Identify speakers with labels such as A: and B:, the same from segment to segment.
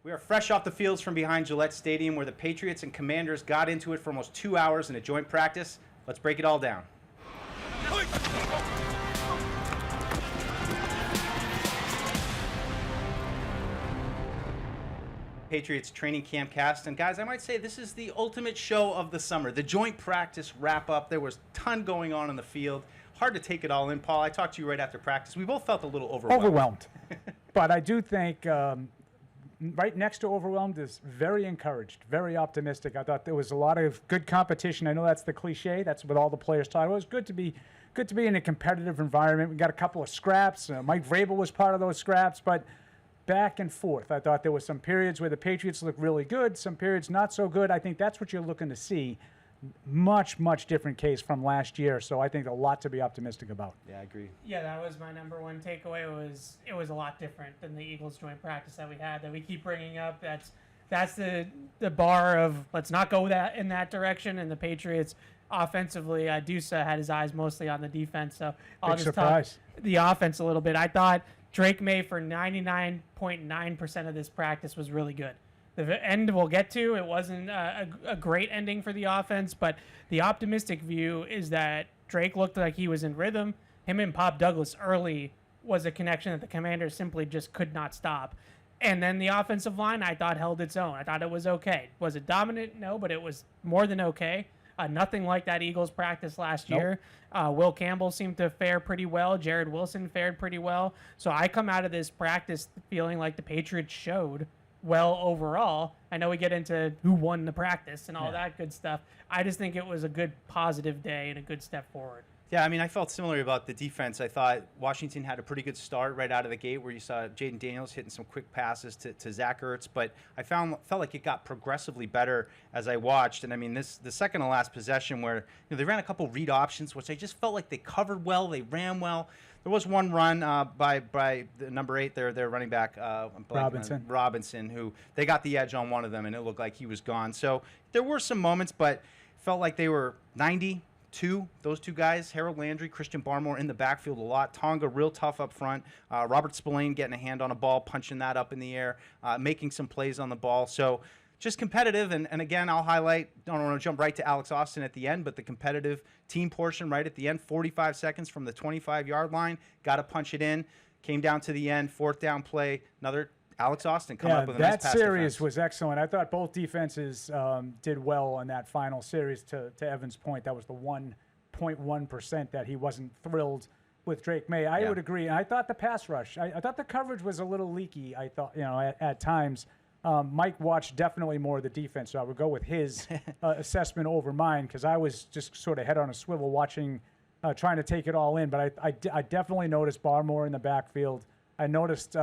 A: We are fresh off the fields from behind Gillette Stadium where the Patriots and Commanders got into it for almost 2 hours in a joint practice. Let's break it all down. Patriots training camp cast, and guys, I might say this is the ultimate show of the summer. The joint practice wrap-up. There was a ton going on the field. Hard to take it all in, Paul. I talked to you right after practice. We both felt a little overwhelmed.
B: But I do think right next to overwhelmed is very encouraged, very optimistic. I thought there was a lot of good competition. I know that's the cliche. That's what all the players talk about. It was good to be in a competitive environment. We got a couple of scraps. Mike Vrabel was part of those scraps, but back and forth. I thought there were some periods where the Patriots looked really good, some periods not so good. I think that's what you're looking to see. Much, much different case from last year, so I think a lot to be optimistic about.
A: Yeah, I agree.
C: Yeah, that was my number one takeaway. It was a lot different than the Eagles joint practice that we had, that we keep bringing up. That's the bar of let's not go in that direction. And the Patriots offensively, Dussault had his eyes mostly on the defense, so I'll just talk the offense a little bit. I thought Drake Maye for 99.9% of this practice was really good. The end we'll get to, it wasn't a great ending for the offense, but the optimistic view is that Drake looked like he was in rhythm. Him and Pop Douglas early was a connection that the Commanders simply just could not stop. And then the offensive line, I thought, held its own. I thought it was okay. Was it dominant? No, but it was more than okay. Nothing like that Eagles practice last year. Will Campbell seemed to fare pretty well. Jared Wilson fared pretty well. So I come out of this practice feeling like the Patriots showed well overall. I know we get into who won the practice and all that good stuff. I just think it was a good positive day and a good step forward.
A: Yeah, I mean, I felt similarly about the defense. I thought Washington had a pretty good start right out of the gate where you saw Jaden Daniels hitting some quick passes to Zach Ertz, but I felt like it got progressively better as I watched. And I mean, the second to last possession where they ran a couple read options, which I just felt like they covered well, they ran well. There was one run by the number 8, their running back, Robinson, who they got the edge on one of them, and it looked like he was gone. So there were some moments, but felt like they were 90. Those two guys, Harold Landry, Christian Barmore in the backfield a lot. Tonga real tough up front. Robert Spillane getting a hand on a ball, punching that up in the air, making some plays on the ball. So just competitive. And again, I'll highlight, don't want to jump right to Alex Austin at the end, but the competitive team portion right at the end, 45 seconds from the 25-yard line. Got to punch it in. Came down to the end, 4th down play, another Alex Austin coming up with a nice pass.
B: That series was excellent. I thought both defenses did well on that final series. To Evan's point, that was the 1.1% that he wasn't thrilled with Drake Maye. I would agree. And I thought the pass rush, I thought the coverage was a little leaky. I thought, at times. Mike watched definitely more of the defense, so I would go with his assessment over mine because I was just sort of head on a swivel watching, trying to take it all in. But I definitely noticed Barmore in the backfield. I noticed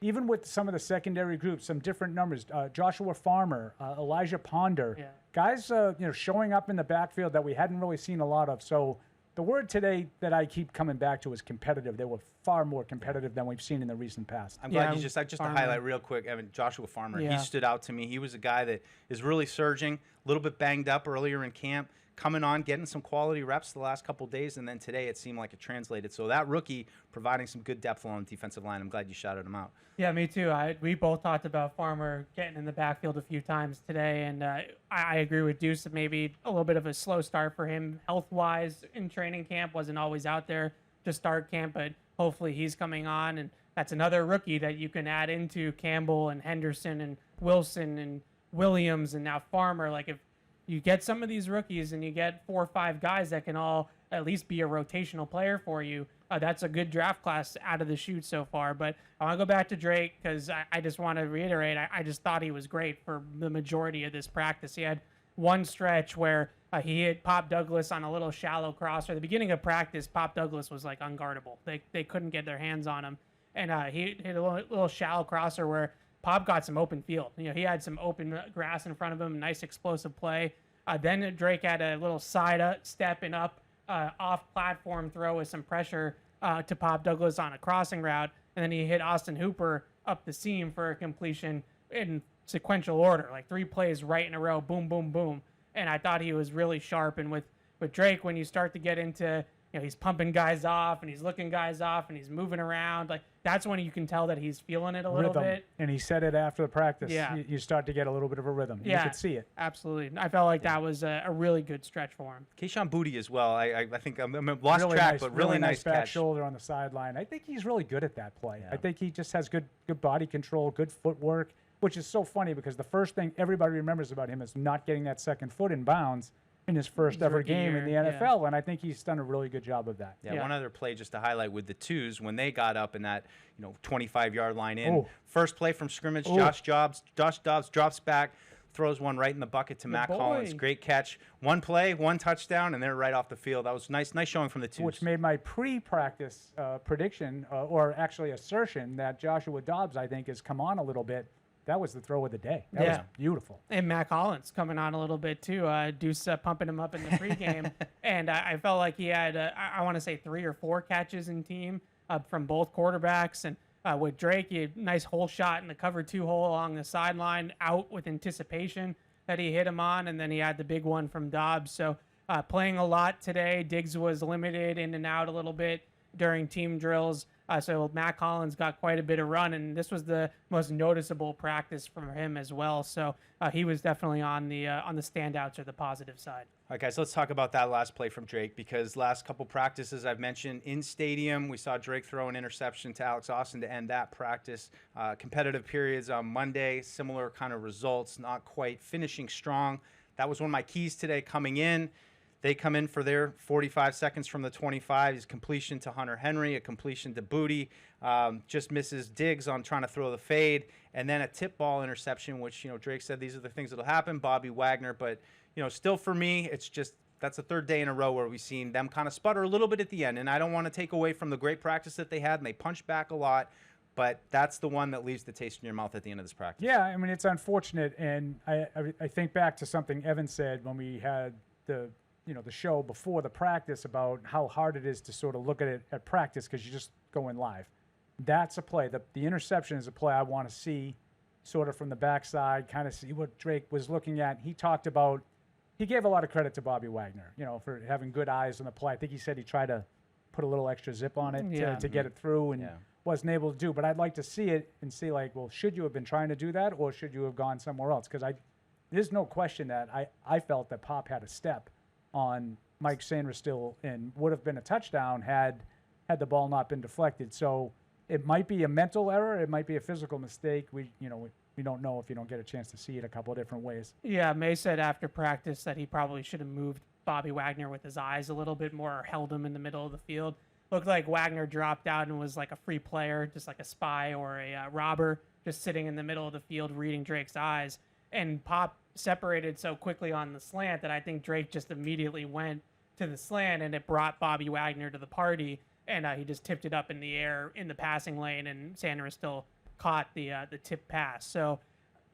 B: even with some of the secondary groups, some different numbers. Joshua Farmer, Elijah Ponder, guys, showing up in the backfield that we hadn't really seen a lot of. So the word today that I keep coming back to is competitive. They were far more competitive than we've seen in the recent past.
A: I'm glad just to highlight real quick, Evan, Joshua Farmer. He stood out to me. He was a guy that is really surging, a little bit banged up earlier in camp, coming on, getting some quality reps the last couple of days, and then today it seemed like it translated. So that rookie providing some good depth along the defensive line. I'm glad you shouted him out.
C: Yeah, me too. We both talked about Farmer getting in the backfield a few times today, and I agree with Deuce that maybe a little bit of a slow start for him health-wise in training camp. Wasn't always out there to start camp, but hopefully he's coming on, and that's another rookie that you can add into Campbell and Henderson and Wilson and Williams and now Farmer. Like if you get some of these rookies and you get 4 or 5 guys that can all at least be a rotational player for you, that's a good draft class out of the chute so far. But I want to go back to Drake because I just want to reiterate, I just thought he was great for the majority of this practice. He had one stretch where he hit Pop Douglas on a little shallow crosser. At the beginning of practice, Pop Douglas was like unguardable. They couldn't get their hands on him. And he hit a little shallow crosser where Pop got some open field. He had some open grass in front of him, nice explosive play. Then Drake had a little side step and up off-platform throw with some pressure to Pop Douglas on a crossing route. And then he hit Austin Hooper up the seam for a completion in sequential order, like 3 plays right in a row, boom, boom, boom. And I thought he was really sharp. And with Drake, when you start to get into he's pumping guys off and he's looking guys off and he's moving around. Like, that's when you can tell that he's feeling it a little bit.
B: And he said it after the practice.
C: Yeah.
B: You start to get a little bit of a rhythm.
C: Yeah,
B: You could see it.
C: absolutely. I felt like that was a really good stretch for him.
A: Keyshawn Boutte as well. I think I'm lost
B: Really
A: track,
B: nice,
A: but really nice
B: back
A: catch.
B: shoulder on the sideline. I think he's really good at that play.
A: Yeah.
B: I think he just has good body control, good footwork, which is so funny because the first thing everybody remembers about him is not getting that second foot in bounds in his first ever
C: rookie
B: game
C: year,
B: in the
C: yeah.
B: NFL, and I think he's done a really good job of that.
A: Yeah,
C: Yeah.
A: one other play just to highlight with the twos when they got up in that 25-yard line in.
B: Oh.
A: First play from scrimmage,
B: Oh.
A: Josh Dobbs drops back, throws one right in the bucket to Matt
C: boy.
A: Collins. Great catch. One play, one touchdown, and they're right off the field. That was nice showing from the twos.
B: Which made my pre-practice prediction, or actually assertion, that Joshua Dobbs, I think, has come on a little bit. That was the throw of the day. That was
C: Yeah.
B: beautiful.
C: And Matt Collins coming on a little bit too. Deuce pumping him up in the pregame, and I felt like he had I want to say 3 or 4 catches in team from both quarterbacks. And with Drake, he had a nice hole shot in the cover 2 hole along the sideline, out with anticipation that he hit him on, and then he had the big one from Dobbs. So playing a lot today. Diggs was limited in and out a little bit during team drills. So Matt Collins got quite a bit of run, and this was the most noticeable practice from him as well. So he was definitely on the standouts or the positive side.
A: All right, guys, let's talk about that last play from Drake, because last couple practices I've mentioned in stadium, we saw Drake throw an interception to Alex Austin to end that practice. Competitive periods on Monday, similar kind of results, not quite finishing strong. That was one of my keys today coming in. They come in for their 45 seconds from the 25. His completion to Hunter Henry, a completion to Boutte, just misses Diggs on trying to throw the fade, and then a tip ball interception, which, Drake said these are the things that'll happen, Bobby Wagner. But, still for me, it's just that's the third day in a row where we've seen them kind of sputter a little bit at the end. And I don't want to take away from the great practice that they had, and they punched back a lot. But that's the one that leaves the taste in your mouth at the end of this practice.
B: Yeah, I mean, it's unfortunate. And I think back to something Evan said when we had the show before the practice about how hard it is to sort of look at it at practice because you're just going live. That's a play. The interception is a play I want to see sort of from the backside, kind of see what Drake was looking at. He talked about, he gave a lot of credit to Bobby Wagner, for having good eyes on the play. I think he said he tried to put a little extra zip on it to get it through and wasn't able to do. But I'd like to see it and see, like, well, should you have been trying to do that or should you have gone somewhere else? Because there's no question that I felt that Pop had a step on Mike Sainristil and would have been a touchdown had the ball not been deflected. So it might be a mental error. It might be a physical mistake. We don't know if you don't get a chance to see it a couple of different ways.
C: Yeah, Maye said after practice that he probably should have moved Bobby Wagner with his eyes a little bit more or held him in the middle of the field. Looked like Wagner dropped out and was like a free player, just like a spy or a robber, just sitting in the middle of the field reading Drake's eyes. And Pop separated so quickly on the slant that I think Drake just immediately went to the slant, and it brought Bobby Wagner to the party, and he just tipped it up in the air in the passing lane, and Sanders still caught the tip pass. So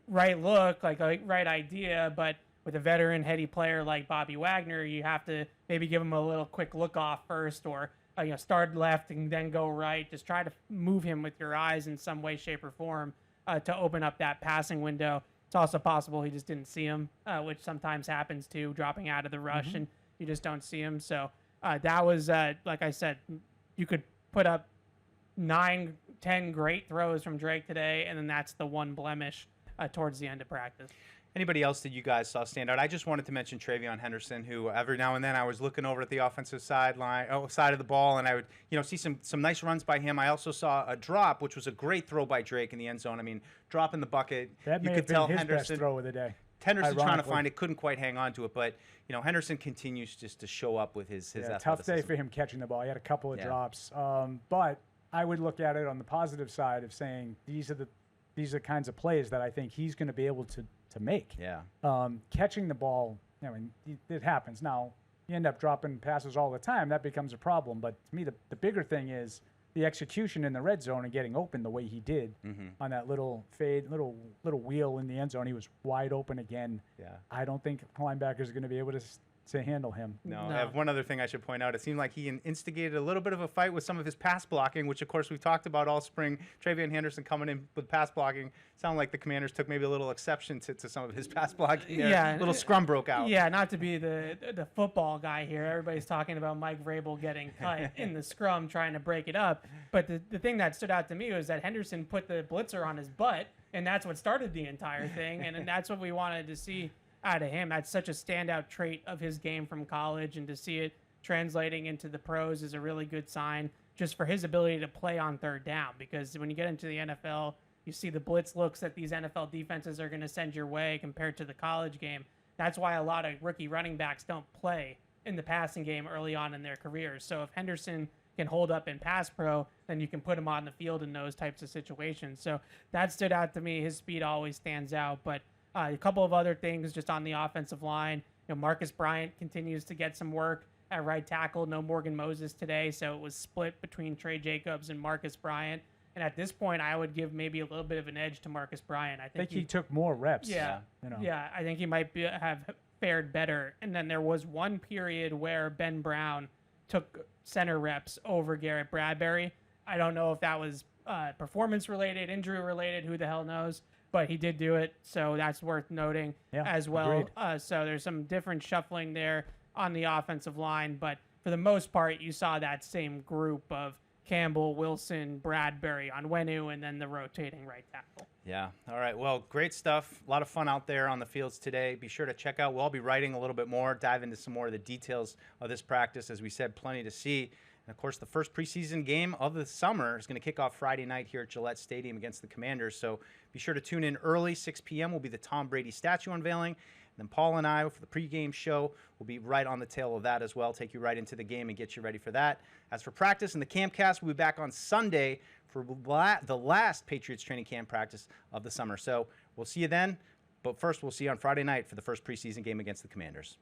C: right look, like a right idea, but with a veteran heady player like Bobby Wagner, you have to maybe give him a little quick look off first, or start left and then go right. Just try to move him with your eyes in some way, shape, or form to open up that passing window. It's also possible he just didn't see him, which sometimes happens too, dropping out of the rush, and you just don't see him. So that was, like I said, you could put up 9, 10 great throws from Drake today, and then that's the one blemish towards the end of practice.
A: Anybody else that you guys saw stand out? I just wanted to mention Trayvon Henderson, who every now and then I was looking over at the offensive side of the ball, and I would see some nice runs by him. I also saw a drop, which was a great throw by Drake in the end zone. I mean, drop in the bucket.
B: That may
A: you
B: have
A: could
B: been
A: tell
B: his
A: Henderson
B: best throw of the day.
A: Henderson trying to
B: Ironically.
A: find it, couldn't quite hang on to it, but Henderson continues just to show up with his athleticism.
B: Tough day for him catching the ball. He had a couple of drops, but I would look at it on the positive side of saying these are the kinds of plays that I think he's going to be able to make.
A: Yeah.
B: Catching the ball, it happens. Now, you end up dropping passes all the time. That becomes a problem. But to me, the bigger thing is the execution in the red zone and getting open the way he did on that little fade, little wheel in the end zone. He was wide open again.
A: Yeah.
B: I don't think linebackers are going to be able to to handle him.
A: No,
C: No.
A: I have one other thing I should point out. It seemed like he instigated a little bit of a fight with some of his pass blocking, which, of course, we've talked about all spring. Trayvon Henderson coming in with pass blocking. Sounded like the Commanders took maybe a little exception to some of his pass blocking there.
C: Yeah.
A: A little scrum broke out.
C: Yeah, not to be the football guy here. Everybody's talking about Mike Vrabel getting cut in the scrum, trying to break it up. But the thing that stood out to me was that Henderson put the blitzer on his butt, and that's what started the entire thing. And that's what we wanted to see out of him. That's such a standout trait of his game from college, and to see it translating into the pros is a really good sign just for his ability to play on third down. Because when you get into the NFL, you see the blitz looks that these NFL defenses are going to send your way compared to the college game. That's why a lot of rookie running backs don't play in the passing game early on in their careers. So if Henderson can hold up in pass pro, then you can put him on the field in those types of situations. So that stood out to me. His speed always stands out. But a couple of other things just on the offensive line. Marcus Bryant continues to get some work at right tackle. No Morgan Moses today, so it was split between Trey Jacobs and Marcus Bryant. And at this point, I would give maybe a little bit of an edge to Marcus Bryant. I think
B: he took more reps.
C: Yeah, yeah. I think he might have fared better. And then there was one period where Ben Brown took center reps over Garrett Bradbury. I don't know if that was performance related, injury related, who the hell knows. But he did do it, so that's worth noting as well. So there's some different shuffling there on the offensive line. But for the most part, you saw that same group of Campbell, Wilson, Bradbury, Onwenu, and then the rotating right tackle.
A: Yeah. All right. Well, great stuff. A lot of fun out there on the fields today. Be sure to check out. We'll all be writing a little bit more, dive into some more of the details of this practice. As we said, plenty to see. And, of course, the first preseason game of the summer is going to kick off Friday night here at Gillette Stadium against the Commanders. So be sure to tune in early. 6 p.m. will be the Tom Brady statue unveiling. And then Paul and I, for the pregame show, will be right on the tail of that as well, take you right into the game and get you ready for that. As for practice and the campcast, we'll be back on Sunday for the last Patriots training camp practice of the summer. So we'll see you then. But first, we'll see you on Friday night for the first preseason game against the Commanders.